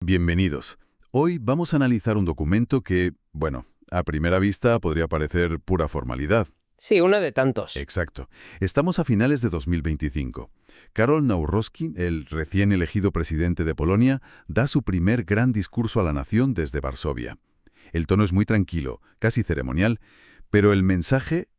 Bienvenidos. Hoy vamos a analizar un documento que, bueno, a primera vista podría parecer pura formalidad. Sí, uno de tantos. Exacto. Estamos a finales de 2025. Karol Nawrocki, el recién elegido presidente de Polonia, da su primer gran discurso a la nación desde Varsovia. El tono es muy tranquilo, casi ceremonial, pero el mensaje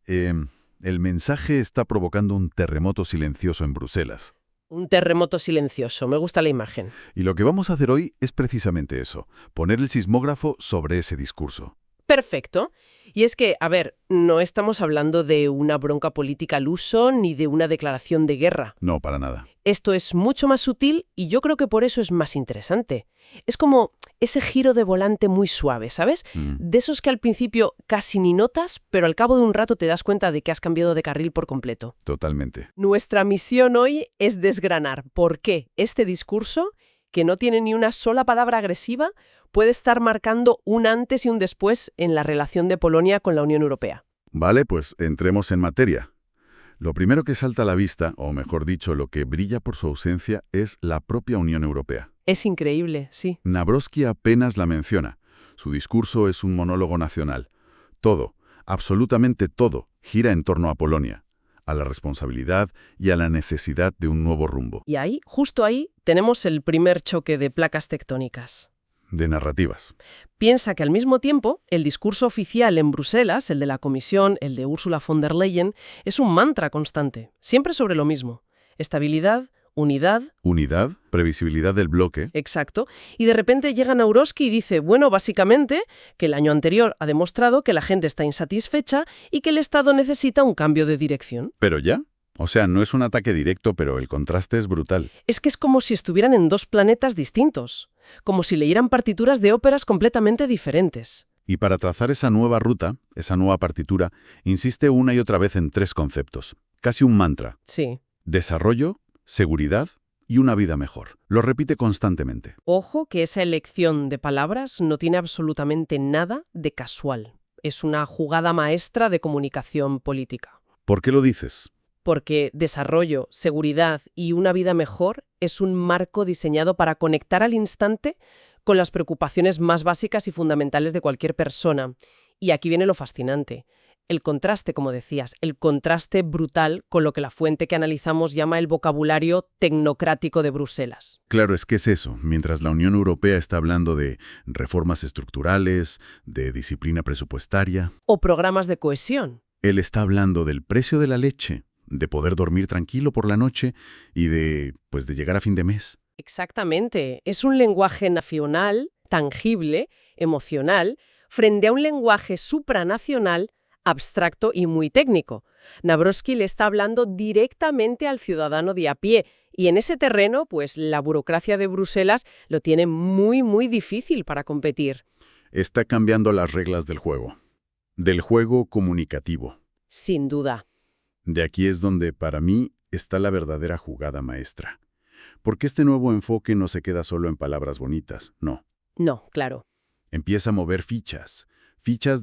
está provocando un terremoto silencioso en Bruselas. Un terremoto silencioso, me gusta la imagen. Y lo que vamos a hacer hoy es precisamente eso, poner el sismógrafo sobre ese discurso. Perfecto. Y es que, a ver, no estamos hablando de una bronca política al uso ni de una declaración de guerra. No, para nada. Esto es mucho más sutil y yo creo que por eso es más interesante. Es como ese giro de volante muy suave, ¿sabes? De esos que al principio casi ni notas, pero al cabo de un rato te das cuenta de que has cambiado de carril por completo. Totalmente. Nuestra misión hoy es desgranar por qué este discurso, que no tiene ni una sola palabra agresiva, puede estar marcando un antes y un después en la relación de Polonia con la Unión Europea. Vale, pues entremos en materia. Lo primero que salta a la vista, o mejor dicho, lo que brilla por su ausencia, es la propia Unión Europea. Es increíble, sí. Nawrocki apenas la menciona. Su discurso es un monólogo nacional. Todo, absolutamente todo, gira en torno a Polonia, a la responsabilidad y a la necesidad de un nuevo rumbo. Y ahí, justo ahí, tenemos el primer choque de placas tectónicas. De narrativas. Piensa que al mismo tiempo, el discurso oficial en Bruselas, el de la Comisión, el de Ursula von der Leyen, es un mantra constante, siempre sobre lo mismo. Estabilidad, unidad. Unidad, previsibilidad del bloque. Exacto. Y de repente llega Nawrocki y dice, bueno, básicamente, que el año anterior ha demostrado que la gente está insatisfecha y que el Estado necesita un cambio de dirección. ¿Pero ya? O sea, no es un ataque directo, pero el contraste es brutal. Es que es como si estuvieran en dos planetas distintos, como si leyeran partituras de óperas completamente diferentes. Y para trazar esa nueva ruta, esa nueva partitura, insiste una y otra vez en tres conceptos. Casi un mantra. Sí. Desarrollo, seguridad y una vida mejor. Lo repite constantemente. Ojo que esa elección de palabras no tiene absolutamente nada de casual. Es una jugada maestra de comunicación política. ¿Por qué lo dices? Porque desarrollo, seguridad y una vida mejor es un marco diseñado para conectar al instante con las preocupaciones más básicas y fundamentales de cualquier persona. Y aquí viene lo fascinante. El contraste, como decías, el contraste brutal con lo que la fuente que analizamos llama el vocabulario tecnocrático de Bruselas. Claro, es que es eso. Mientras la Unión Europea está hablando de reformas estructurales, de disciplina presupuestaria, O programas de cohesión. él está hablando del precio de la leche, de poder dormir tranquilo por la noche y de llegar a fin de mes. Exactamente. Es un lenguaje nacional, tangible, emocional, frente a un lenguaje supranacional, abstracto y muy técnico. Nawrocki le está hablando directamente al ciudadano de a pie, y en ese terreno, pues la burocracia de Bruselas lo tiene muy, muy difícil para competir. Está cambiando las reglas del juego comunicativo. Sin duda. De aquí es donde, para mí, está la verdadera jugada maestra. Porque este nuevo enfoque no se queda solo en palabras bonitas, no. No, claro. Empieza a mover fichas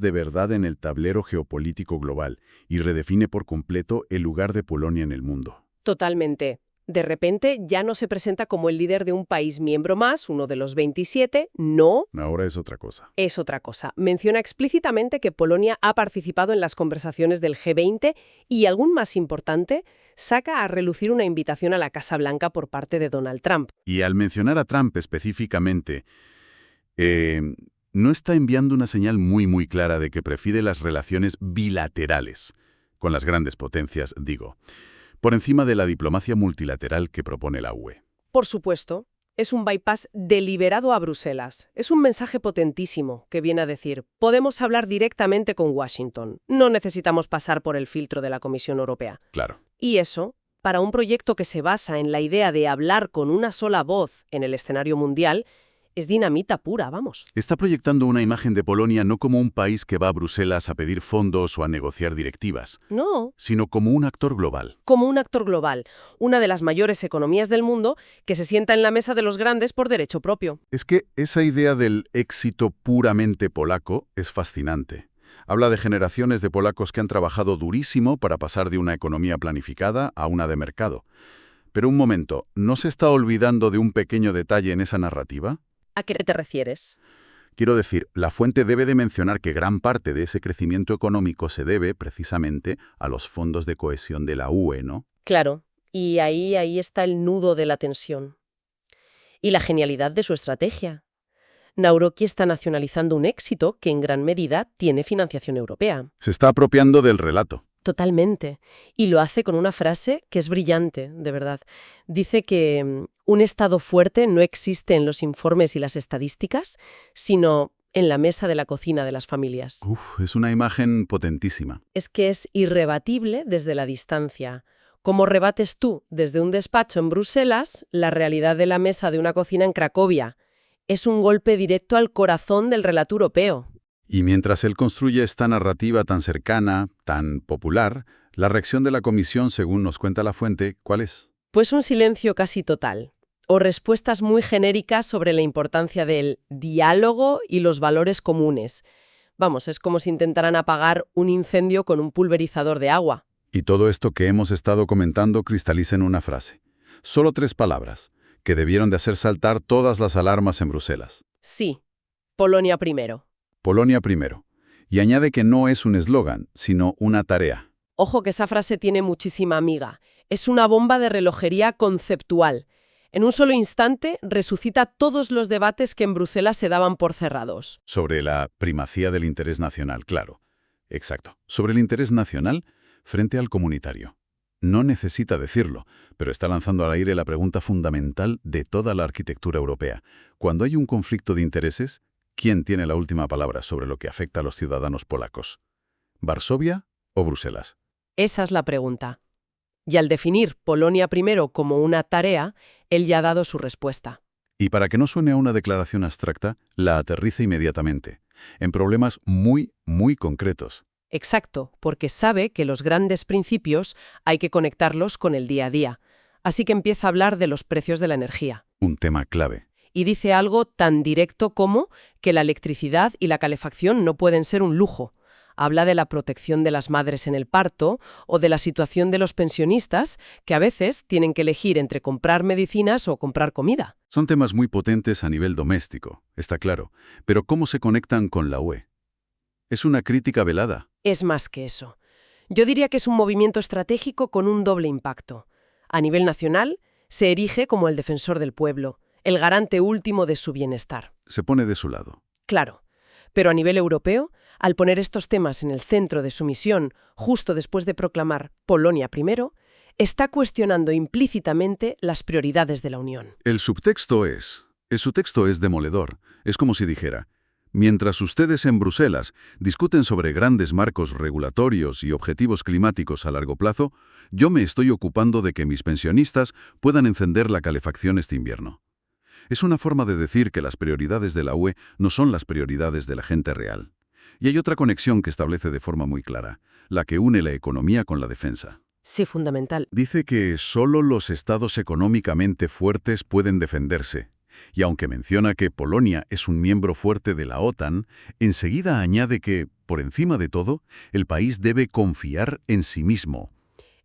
de verdad en el tablero geopolítico global y redefine por completo el lugar de Polonia en el mundo. Totalmente. De repente ya no se presenta como el líder de un país miembro más, uno de los 27, no. Ahora es otra cosa. Es otra cosa. Menciona explícitamente que Polonia ha participado en las conversaciones del G20 y, algún más importante, saca a relucir una invitación a la Casa Blanca por parte de Donald Trump. Y al mencionar a Trump específicamente, no está enviando una señal muy clara de que prefiere las relaciones bilaterales con las grandes potencias, digo, por encima de la diplomacia multilateral que propone la UE. Por supuesto, es un bypass deliberado a Bruselas. Es un mensaje potentísimo que viene a decir, podemos hablar directamente con Washington. No necesitamos pasar por el filtro de la Comisión Europea. Claro. Y eso, para un proyecto que se basa en la idea de hablar con una sola voz en el escenario mundial, es dinamita pura, vamos. Está proyectando una imagen de Polonia no como un país que va a Bruselas a pedir fondos o a negociar directivas, No, sino como un actor global. como un actor global, una de las mayores economías del mundo que se sienta en la mesa de los grandes por derecho propio. Es que esa idea del éxito puramente polaco es fascinante. Habla de generaciones de polacos que han trabajado durísimo para pasar de una economía planificada a una de mercado. Pero un momento, ¿no se está olvidando de un pequeño detalle en esa narrativa? ¿A qué te refieres? Quiero decir, la fuente debe de mencionar que gran parte de ese crecimiento económico se debe, precisamente, a los fondos de cohesión de la UE, ¿no? Claro, y ahí está el nudo de la tensión. Y la genialidad de su estrategia. Naurocki está nacionalizando un éxito que en gran medida tiene financiación europea. Se está apropiando del relato. Totalmente. Y lo hace con una frase que es brillante, de verdad. Dice que un Estado fuerte no existe en los informes y las estadísticas, sino en la mesa de la cocina de las familias. Uf, es una imagen potentísima. Es que es irrebatible desde la distancia. ¿Cómo rebates tú, desde un despacho en Bruselas, la realidad de la mesa de una cocina en Cracovia? Es un golpe directo al corazón del relato europeo. Y mientras él construye esta narrativa tan cercana, tan popular, la reacción de la Comisión, según nos cuenta la fuente, ¿cuál es? Pues un silencio casi total, o respuestas muy genéricas sobre la importancia del diálogo y los valores comunes. Vamos, es como si intentaran apagar un incendio con un pulverizador de agua. Y todo esto que hemos estado comentando cristaliza en una frase. Solo 3 palabras, que debieron de hacer saltar todas las alarmas en Bruselas. Sí, Polonia primero. Polonia primero. Y añade que no es un eslogan, sino una tarea. Ojo que esa frase tiene muchísima amiga. Es una bomba de relojería conceptual. En un solo instante resucita todos los debates que en Bruselas se daban por cerrados. Sobre la primacía del interés nacional, claro. Exacto. Sobre el interés nacional frente al comunitario. No necesita decirlo, pero está lanzando al aire la pregunta fundamental de toda la arquitectura europea. Cuando hay un conflicto de intereses, ¿quién tiene la última palabra sobre lo que afecta a los ciudadanos polacos? ¿Varsovia o Bruselas? Esa es la pregunta. Y al definir Polonia primero como una tarea, él ya ha dado su respuesta. Y para que no suene a una declaración abstracta, la aterriza inmediatamente, en problemas muy, muy concretos. Exacto, porque sabe que los grandes principios hay que conectarlos con el día a día. Así que empieza a hablar de los precios de la energía. Un tema clave. Y dice algo tan directo como que la electricidad y la calefacción no pueden ser un lujo. Habla de la protección de las madres en el parto o de la situación de los pensionistas que a veces tienen que elegir entre comprar medicinas o comprar comida. Son temas muy potentes a nivel doméstico, está claro, pero ¿cómo se conectan con la UE? Es una crítica velada. Es más que eso. Yo diría que es un movimiento estratégico con un doble impacto. A nivel nacional, se erige como el defensor del pueblo, el garante último de su bienestar. Se pone de su lado. Claro. Pero a nivel europeo, al poner estos temas en el centro de su misión, justo después de proclamar Polonia primero, está cuestionando implícitamente las prioridades de la Unión. El subtexto es demoledor. Es como si dijera, mientras ustedes en Bruselas discuten sobre grandes marcos regulatorios y objetivos climáticos a largo plazo, yo me estoy ocupando de que mis pensionistas puedan encender la calefacción este invierno. Es una forma de decir que las prioridades de la UE no son las prioridades de la gente real. Y hay otra conexión que establece de forma muy clara, la que une la economía con la defensa. Sí, fundamental. Dice que solo los estados económicamente fuertes pueden defenderse. Y aunque menciona que Polonia es un miembro fuerte de la OTAN, enseguida añade que, por encima de todo, el país debe confiar en sí mismo.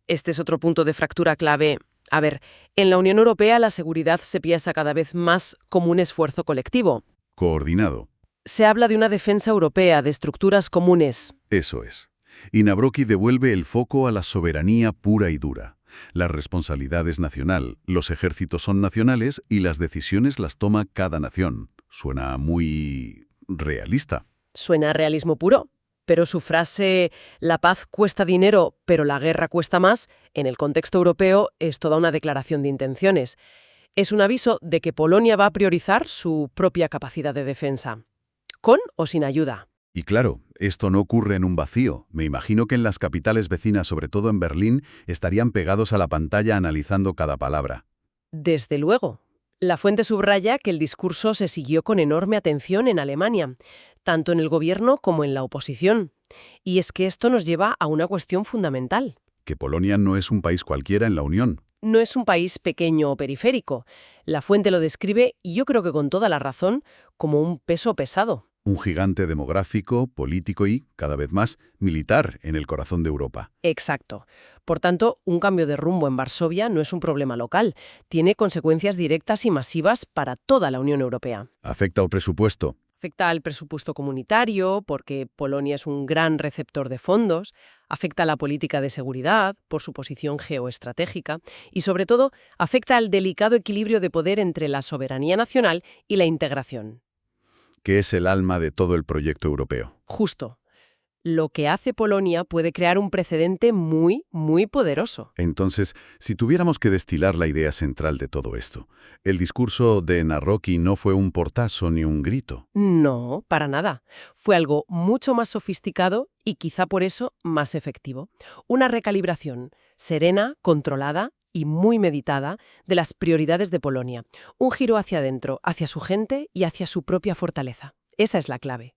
Este es otro punto de fractura clave. A ver, en la Unión Europea la seguridad se piensa cada vez más como un esfuerzo colectivo. Coordinado. Se habla de una defensa europea, de estructuras comunes. Eso es. Y Navrocki devuelve el foco a la soberanía pura y dura. La responsabilidad es nacional, los ejércitos son nacionales y las decisiones las toma cada nación. Suena muy realista. Suena a realismo puro, pero su frase «la paz cuesta dinero, pero la guerra cuesta más», en el contexto europeo es toda una declaración de intenciones. Es un aviso de que Polonia va a priorizar su propia capacidad de defensa, con o sin ayuda. Y claro, esto no ocurre en un vacío. Me imagino que en las capitales vecinas, sobre todo en Berlín, estarían pegados a la pantalla analizando cada palabra. Desde luego. La fuente subraya que el discurso se siguió con enorme atención en Alemania, tanto en el gobierno como en la oposición. Y es que esto nos lleva a una cuestión fundamental. Que Polonia no es un país cualquiera en la Unión. No es un país pequeño o periférico. La fuente lo describe, y yo creo que con toda la razón, como un peso pesado. Un gigante demográfico, político y, cada vez más, militar en el corazón de Europa. Exacto. Por tanto, un cambio de rumbo en Varsovia no es un problema local. Tiene consecuencias directas y masivas para toda la Unión Europea. Afecta al presupuesto. Afecta al presupuesto comunitario, porque Polonia es un gran receptor de fondos, afecta a la política de seguridad, por su posición geoestratégica, y sobre todo, afecta al delicado equilibrio de poder entre la soberanía nacional y la integración. Que es el alma de todo el proyecto europeo. Justo. Lo que hace Polonia puede crear un precedente muy, muy poderoso. Entonces, si tuviéramos que destilar la idea central de todo esto, el discurso de Nawrocki no fue un portazo ni un grito. No, para nada. Fue algo mucho más sofisticado y quizá por eso más efectivo. Una recalibración serena, controlada y muy meditada de las prioridades de Polonia. Un giro hacia adentro, hacia su gente y hacia su propia fortaleza. Esa es la clave.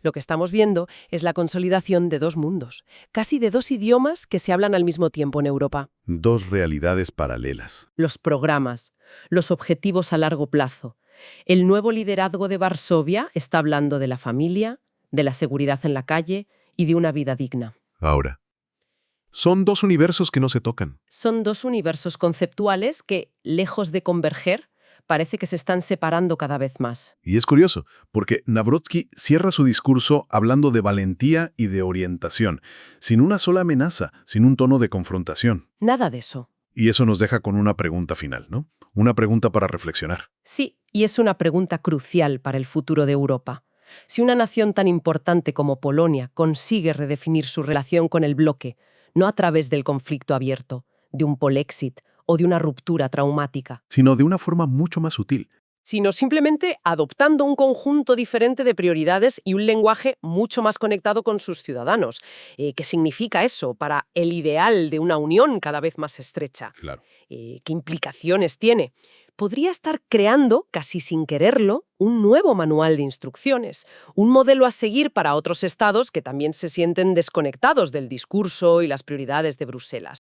Lo que estamos viendo es la consolidación de dos mundos, casi de dos idiomas que se hablan al mismo tiempo en Europa. Dos realidades paralelas. Los programas, los objetivos a largo plazo. El nuevo liderazgo de Varsovia está hablando de la familia, de la seguridad en la calle y de una vida digna. Ahora, son dos universos que no se tocan. Son dos universos conceptuales que, lejos de converger, parece que se están separando cada vez más. Y es curioso, porque Nawrocki cierra su discurso hablando de valentía y de orientación, sin una sola amenaza, sin un tono de confrontación. Nada de eso. Y eso nos deja con una pregunta final, ¿no? Una pregunta para reflexionar. Sí, y es una pregunta crucial para el futuro de Europa. Si una nación tan importante como Polonia consigue redefinir su relación con el bloque, no a través del conflicto abierto, de un polexit o de una ruptura traumática, Sino de una forma mucho más sutil. sino simplemente adoptando un conjunto diferente de prioridades y un lenguaje mucho más conectado con sus ciudadanos. ¿Qué significa eso para el ideal de una unión cada vez más estrecha? Claro. ¿Qué implicaciones tiene? Podría estar creando, casi sin quererlo, un nuevo manual de instrucciones, un modelo a seguir para otros estados que también se sienten desconectados del discurso y las prioridades de Bruselas.